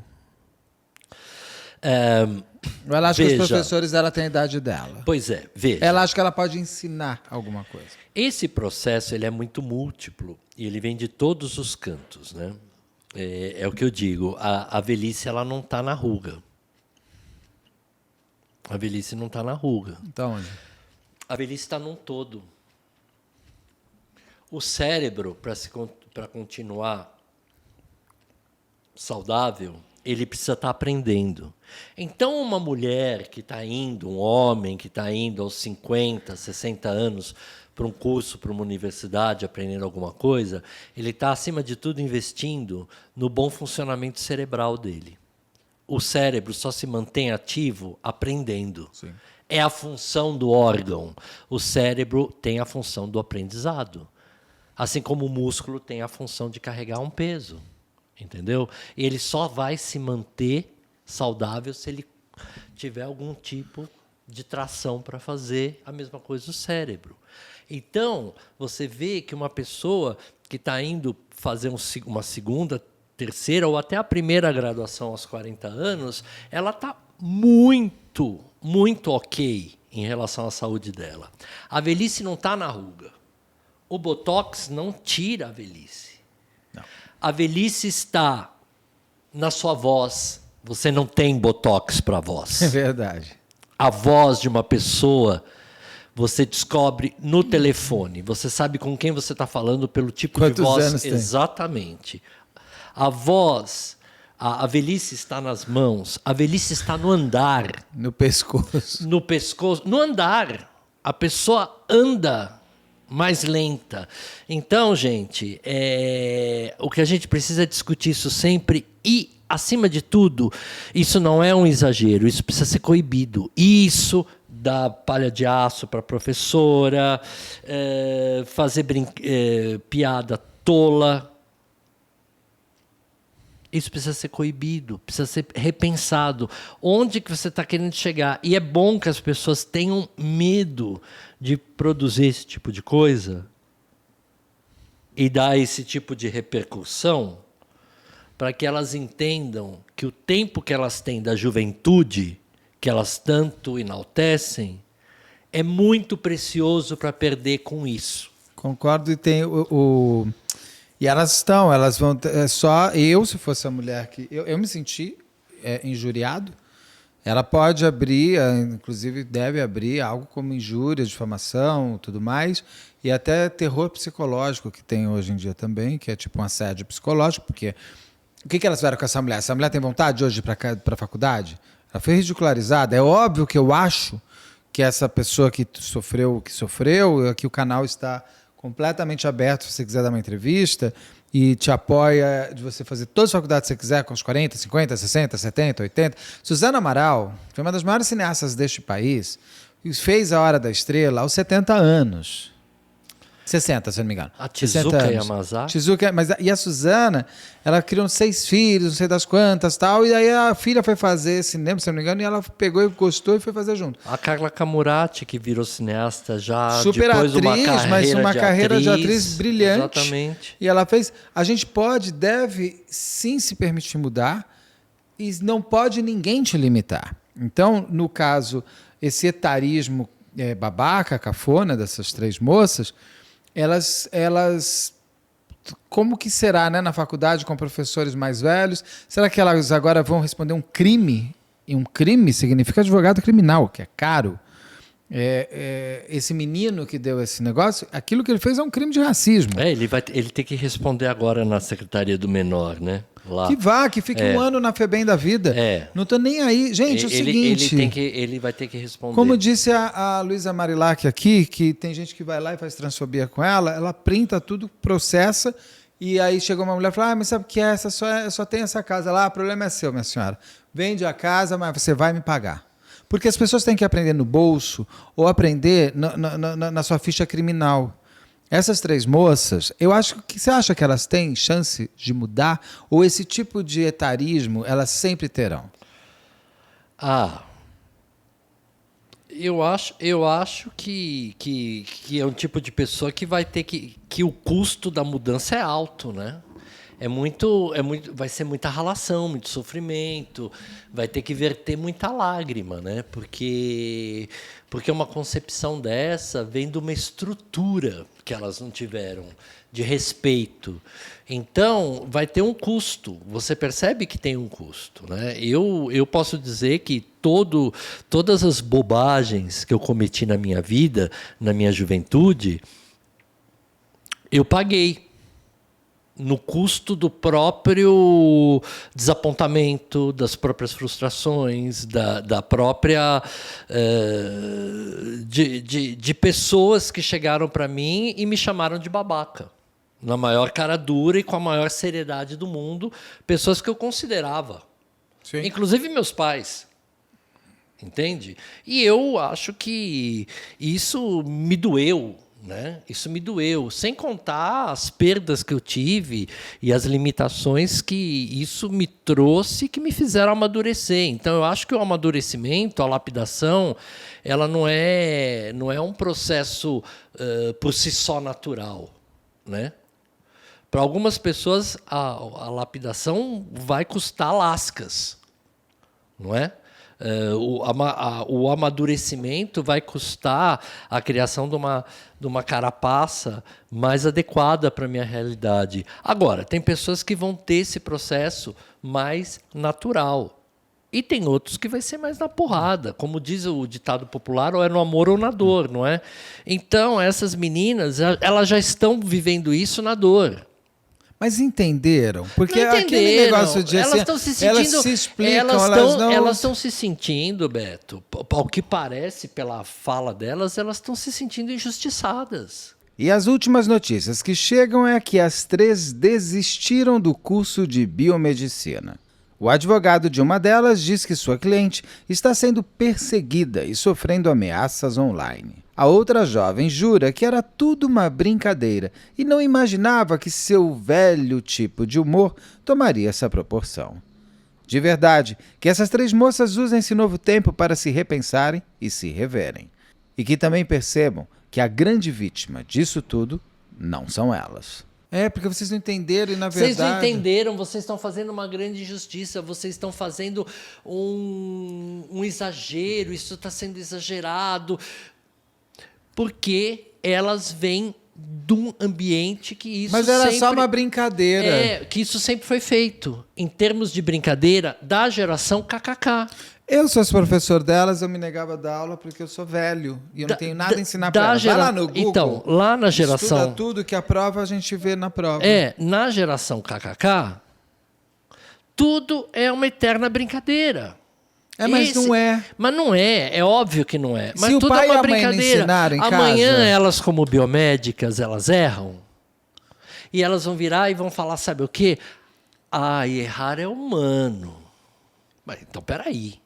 Ou ela acha que os professores dela têm a idade dela? Pois é, veja. Ela acha que ela pode ensinar alguma coisa. Esse processo ele é muito múltiplo e ele vem de todos os cantos, né? É o que eu digo, a velhice ela não está na ruga. A velhice não está na ruga. Então, onde? A velhice está num todo. O cérebro, para continuar saudável, ele precisa estar aprendendo. Então, uma mulher que está indo, um homem que está indo aos 50, 60 anos para um curso, para uma universidade, aprendendo alguma coisa, ele está, acima de tudo, investindo no bom funcionamento cerebral dele. O cérebro só se mantém ativo aprendendo. Sim. É a função do órgão. O cérebro tem a função do aprendizado. Assim como o músculo tem a função de carregar um peso. Entendeu? E ele só vai se manter saudável se ele tiver algum tipo de tração para fazer a mesma coisa do cérebro. Então, você vê que uma pessoa que está indo fazer uma segunda, terceira ou até a primeira graduação aos 40 anos, ela está muito, muito ok em relação à saúde dela. A velhice não está na ruga. O Botox não tira a velhice. Não. A velhice está na sua voz. Você não tem Botox para a voz. É verdade. A voz de uma pessoa você descobre no telefone. Você sabe com quem você está falando pelo tipo de voz. Anos exatamente. Tem? A voz, a velhice está nas mãos, a velhice está no andar. No pescoço. No pescoço, no andar. A pessoa anda mais lenta. Então, gente, o que a gente precisa discutir isso sempre e, acima de tudo, isso não é um exagero, isso precisa ser coibido. Isso dá palha de aço para a professora, fazer piada tola. Isso precisa ser coibido, precisa ser repensado. Onde que você está querendo chegar? E é bom que as pessoas tenham medo de produzir esse tipo de coisa e dar esse tipo de repercussão para que elas entendam que o tempo que elas têm da juventude, que elas tanto enaltecem, é muito precioso para perder com isso. Concordo, e tem E elas vão... só eu, se fosse a mulher que... Eu me senti injuriado. Ela pode abrir, inclusive deve abrir, algo como injúria, difamação, tudo mais, e até terror psicológico que tem hoje em dia também, que é tipo um assédio psicológico, porque... O que elas fizeram com essa mulher? Essa mulher tem vontade hoje de ir para a faculdade? Ela foi ridicularizada. É óbvio que eu acho que essa pessoa que sofreu, que o canal está completamente aberto se você quiser dar uma entrevista e te apoia de você fazer todas as faculdades que você quiser, com os 40, 50, 60, 70, 80. Suzana Amaral foi uma das maiores cineastas deste país, e fez A Hora da Estrela aos 70 anos. 60, se eu não me engano. A 60 Tezuka anos. Yamazaki? E a Suzana, ela criou 6 filhos, não sei das quantas, tal, e aí a filha foi fazer cinema, se eu não me engano, e ela pegou e gostou e foi fazer junto. A Carla Camurati, que virou cineasta já Super depois atriz, mas uma carreira de atriz brilhante. Exatamente. E ela fez. A gente deve sim se permitir mudar, e não pode ninguém te limitar. Então, no caso, esse etarismo babaca, cafona dessas 3 moças, elas como que será, né, na faculdade com professores mais velhos? Será que elas agora vão responder um crime? E um crime significa advogado criminal, que é caro. Esse menino que deu esse negócio, aquilo que ele fez é um crime de racismo. Ele tem que responder agora na Secretaria do Menor, né? Lá. Que fique um ano na FEBEM da vida. Não estou nem aí. Gente, é o seguinte... Ele vai ter que responder. Como disse a Luísa Marilac aqui, que tem gente que vai lá e faz transfobia com ela printa tudo, processa, e aí chegou uma mulher e falou, mas sabe o que é? Só tem essa casa lá, o problema é seu, minha senhora. Vende a casa, mas você vai me pagar. Porque as pessoas têm que aprender no bolso ou aprender na sua ficha criminal. Essas 3 moças, você acha que elas têm chance de mudar? Ou esse tipo de etarismo elas sempre terão? Eu acho que é um tipo de pessoa que vai ter que o custo da mudança é alto, né? Vai ser muita ralação, muito sofrimento, vai ter que verter muita lágrima, né? Porque uma concepção dessa vem de uma estrutura que elas não tiveram, de respeito. Então, vai ter um custo. Você percebe que tem um custo, né? Eu posso dizer que todas as bobagens que eu cometi na minha vida, na minha juventude, eu paguei no custo do próprio desapontamento, das próprias frustrações, da própria de pessoas que chegaram para mim e me chamaram de babaca, na maior cara dura e com a maior seriedade do mundo, pessoas que eu considerava, sim, inclusive meus pais. Entende? E eu acho que isso me doeu. Né? Isso me doeu, sem contar as perdas que eu tive e as limitações que isso me trouxe, que me fizeram amadurecer. Então, eu acho que o amadurecimento, a lapidação, ela não é um processo por si só natural, né? Para algumas pessoas, a lapidação vai custar lascas, não é? O amadurecimento vai custar a criação de uma carapaça mais adequada para a minha realidade. Agora, tem pessoas que vão ter esse processo mais natural. E tem outros que vai ser mais na porrada. Como diz o ditado popular, ou é no amor ou na dor, não é? Então, essas meninas, elas já estão vivendo isso na dor. Mas entenderam? Porque aquele negócio de elas estão se sentindo, elas se explicam, elas estão se sentindo, Beto, ao que parece pela fala delas, elas estão se sentindo injustiçadas. E as últimas notícias que chegam é que as 3 desistiram do curso de biomedicina. O advogado de uma delas diz que sua cliente está sendo perseguida e sofrendo ameaças online. A outra jovem jura que era tudo uma brincadeira e não imaginava que seu velho tipo de humor tomaria essa proporção. De verdade, que essas 3 moças usem esse novo tempo para se repensarem e se reverem. E que também percebam que a grande vítima disso tudo não são elas. Porque vocês não entenderam e, na verdade... Vocês não entenderam, vocês estão fazendo uma grande injustiça, vocês estão fazendo um exagero, isso está sendo exagerado, porque elas vêm de um ambiente que isso Mas era só uma brincadeira. Que isso sempre foi feito, em termos de brincadeira, da geração KKK. Eu sou professor delas, eu me negava a dar aula porque eu sou velho e eu não tenho nada a ensinar para elas. Vai lá no Google, então, lá na geração... Estuda tudo que a prova a gente vê na prova. Na geração KKK, tudo é uma eterna brincadeira. Mas não é. Mas não é, é óbvio que não é. Mas se tudo o pai é uma e a mãe brincadeira. Não ensinaram em Amanhã, casa, elas, como biomédicas, elas erram. E elas vão virar e vão falar, sabe o quê? Errar é humano. Mas, então, peraí.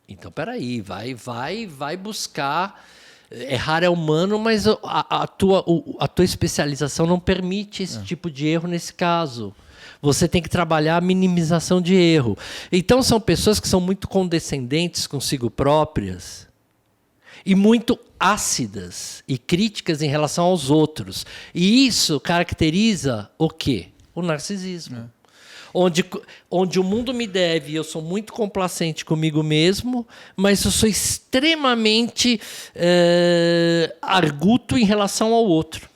Então, peraí, vai buscar. Errar é humano, mas a tua especialização não permite esse tipo de erro nesse caso. Você tem que trabalhar a minimização de erro. Então, são pessoas que são muito condescendentes consigo próprias e muito ácidas e críticas em relação aos outros. E isso caracteriza o quê? O narcisismo. Onde o mundo me deve, eu sou muito complacente comigo mesmo, mas eu sou extremamente arguto em relação ao outro.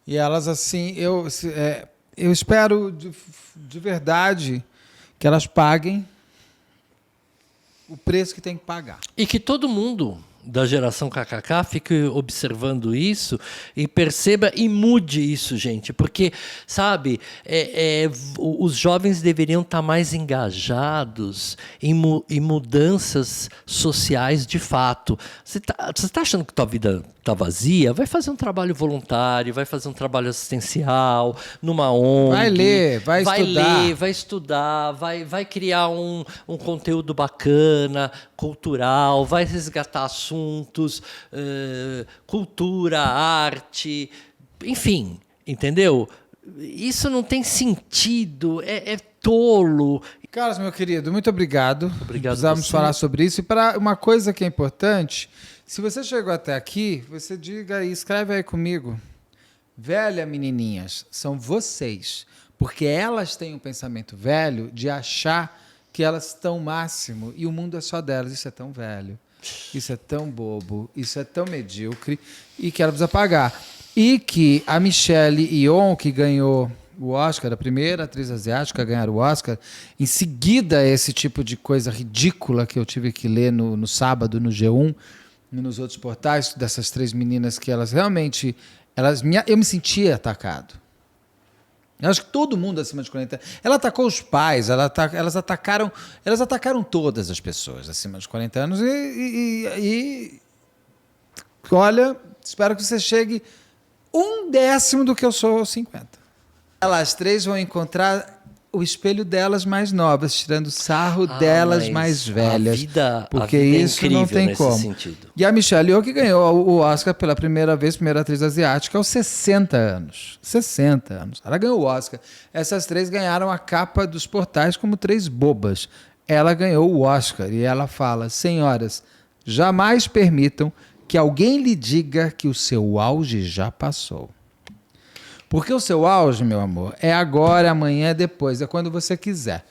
E elas, assim, eu espero de verdade que elas paguem o preço que tem que pagar. E que todo mundo da geração KKK fique observando isso e perceba e mude isso, gente. Porque, sabe, os jovens deveriam estar mais engajados em mudanças sociais de fato. Você tá achando que tua vida está vazia? Vai fazer um trabalho voluntário, vai fazer um trabalho assistencial, numa ONG. Vai ler, vai estudar, vai criar um conteúdo bacana, cultural, vai resgatar assuntos, cultura, arte, enfim, entendeu? Isso não tem sentido, é tolo. Carlos, meu querido, muito obrigado. Obrigado. Precisamos falar sobre isso. E para uma coisa que é importante, se você chegou até aqui, você diga aí, escreve aí comigo. Velha, menininhas, são vocês. Porque elas têm um pensamento velho de achar que elas estão o máximo e o mundo é só delas. Isso é tão velho, isso é tão bobo, isso é tão medíocre e que ela precisa pagar. E que a Michelle Yeoh, que ganhou o Oscar, a primeira atriz asiática a ganhar o Oscar, em seguida esse tipo de coisa ridícula que eu tive que ler no sábado no G1 e nos outros portais, dessas 3 meninas que elas realmente... eu me sentia atacado. Eu acho que todo mundo acima de 40 anos. Ela atacou os pais, elas atacaram todas as pessoas acima de 40 anos e olha, espero que você chegue 1/10 do que eu sou aos 50. Elas 3 vão encontrar o espelho delas mais novas, tirando sarro delas mais velhas. Porque isso não tem como. Sentido. E a Michelle Yeoh, que ganhou o Oscar pela primeira vez, primeira atriz asiática, aos 60 anos. 60 anos. Ela ganhou o Oscar. Essas 3 ganharam a capa dos portais como 3 bobas. Ela ganhou o Oscar e ela fala: senhoras, jamais permitam que alguém lhe diga que o seu auge já passou. Porque o seu auge, meu amor, é agora, amanhã, depois. É quando você quiser.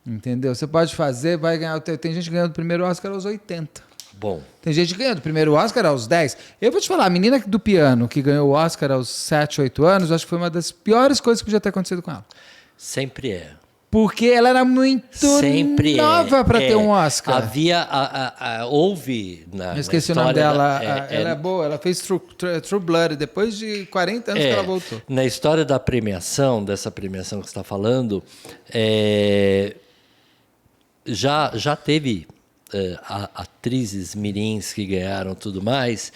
Entendeu? Você pode fazer, vai ganhar. Tem gente ganhando o primeiro Oscar aos 80. Bom. Tem gente ganhando o primeiro Oscar aos 10. Eu vou te falar, a menina do piano que ganhou o Oscar aos 7, 8 anos, acho que foi uma das piores coisas que podia ter acontecido com ela. Sempre é. Porque ela era muito nova para ter um Oscar. Houve eu esqueci o nome dela. Ela é boa, ela fez True Blood, depois de 40 anos que ela voltou. Na história da premiação, dessa premiação que você está falando, já teve atrizes mirins que ganharam tudo mais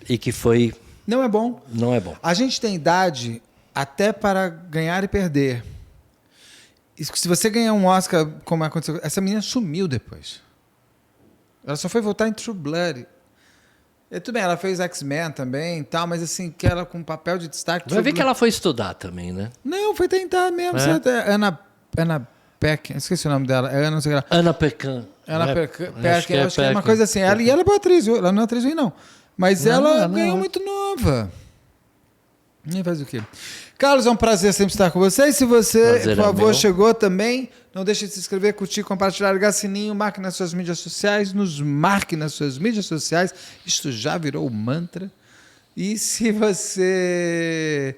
e que foi... Não é bom. Não é bom. A gente tem idade até para ganhar e perder. Se você ganhar um Oscar, como aconteceu, essa menina sumiu depois. Ela só foi voltar em True Blood. Tudo bem, ela fez X-Men também e tal, mas assim, que ela com papel de destaque... Vai ver que ela foi estudar também, né? Não, foi tentar mesmo. Ana Peck, esqueci o nome dela. Não sei o que lá. Ana Pecan. Ana Pecan, acho que é uma coisa assim. Ela é boa atriz, ela não é atriz ruim, não. Mas ela ganhou muito nova. Nem faz o quê? Carlos, é um prazer sempre estar com você. E se você, por favor, chegou também, não deixe de se inscrever, curtir, compartilhar, ligar sininho, marque nas suas mídias sociais, nos marque nas suas mídias sociais. Isto já virou um mantra. E se você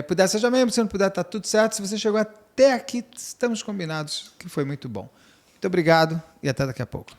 puder, seja membro, se não puder, está tudo certo. Se você chegou até aqui, estamos combinados, que foi muito bom. Muito obrigado e até daqui a pouco.